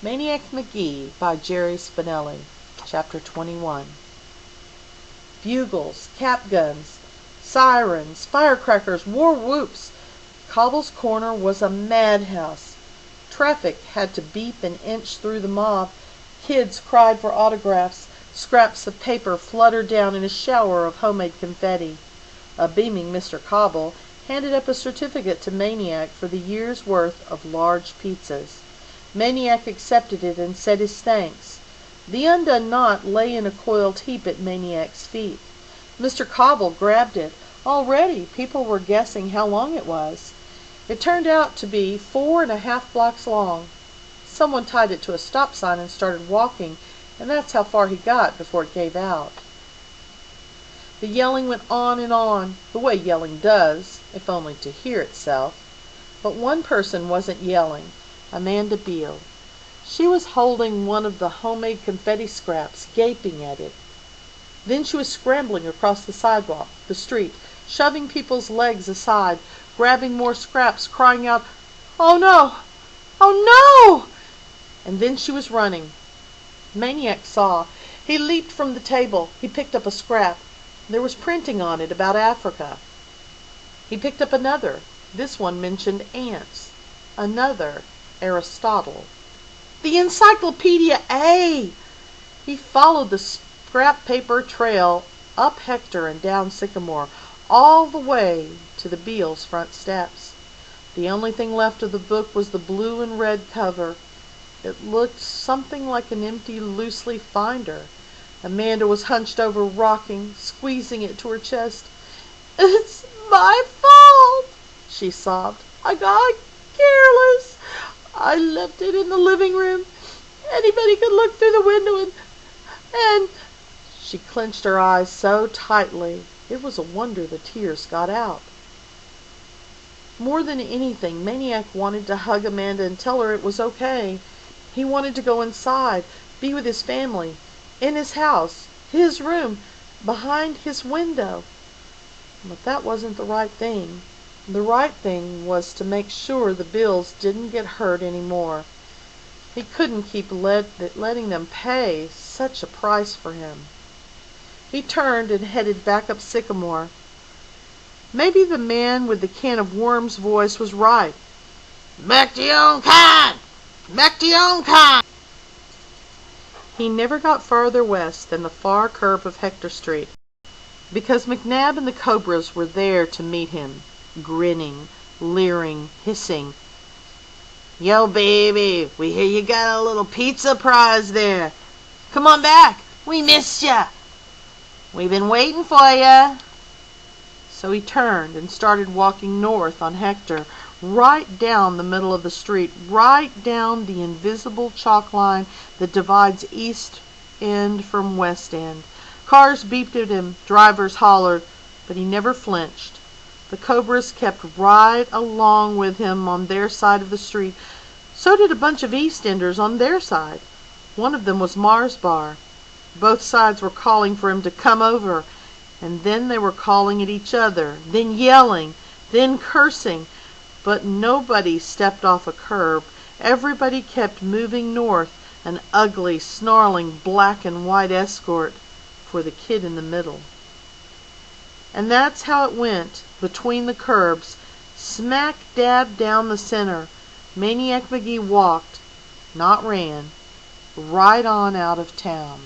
Maniac Magee by Jerry Spinelli. Chapter 21. Bugles, cap guns, sirens, firecrackers, war whoops. Cobble's Corner was a madhouse. Traffic had to beep and inch through the mob. Kids cried for autographs. Scraps of paper fluttered down in a shower of homemade confetti. A beaming Mr. Cobble handed up a certificate to Maniac for the year's worth of large pizzas. Maniac accepted it and said his thanks. The undone knot lay in a coiled heap at Maniac's feet. Mr. Cobble grabbed it. Already people were guessing how long it was. It turned out to be 4.5 blocks long. Someone tied it to a stop sign and started walking, and that's how far he got before it gave out. The yelling went on, the way yelling does, if only to hear itself. But one person wasn't yelling. Amanda Beale. She was holding one of the homemade confetti scraps, gaping at it. Then she was scrambling across the sidewalk, the street, shoving people's legs aside, grabbing more scraps, crying out, "Oh no! Oh no!" And then she was running. Maniac saw. He leaped from the table. He picked up a scrap. There was printing on it about Africa. He picked up another. This one mentioned ants. Another, Aristotle. The Encyclopedia A! He followed the scrap paper trail up Hector and down Sycamore, all the way to the Beals' front steps. The only thing left of the book was the blue and red cover. It looked something like an empty loose-leaf binder. Amanda was hunched over, rocking, squeezing it to her chest. "It's my fault," she sobbed. "I got careless. I left it in the living room. Anybody could look through the window and she clenched her eyes so tightly it was a wonder the tears got out. More than anything, Maniac wanted to hug Amanda and tell her it was okay. He wanted to go inside, be with his family, in his house, his room, behind his window. But that wasn't the right thing. The right thing was to make sure the Bills didn't get hurt any more. He couldn't keep letting them pay such a price for him. He turned and headed back up Sycamore. Maybe the man with the can of worms voice was right. "Back to your own kind! Back to your own kind!" He never got farther west than the far curve of Hector Street, because McNabb and the Cobras were there to meet him, grinning, leering, hissing. "Yo, baby, we hear you got a little pizza prize there. Come on back. We missed ya. We've been waiting for ya." So he turned and started walking north on Hector, right down the middle of the street, right down the invisible chalk line that divides East End from West End. Cars beeped at him, drivers hollered, but he never flinched. The Cobras kept right along with him on their side of the street. So did a bunch of East Enders on their side. One of them was Mars Bar. Both sides were calling for him to come over, and then they were calling at each other, then yelling, then cursing. But nobody stepped off a curb. Everybody kept moving north, an ugly, snarling black and white escort for the kid in the middle. And that's how it went, between the curbs, smack dab down the center. Maniac Magee walked, not ran, right on out of town.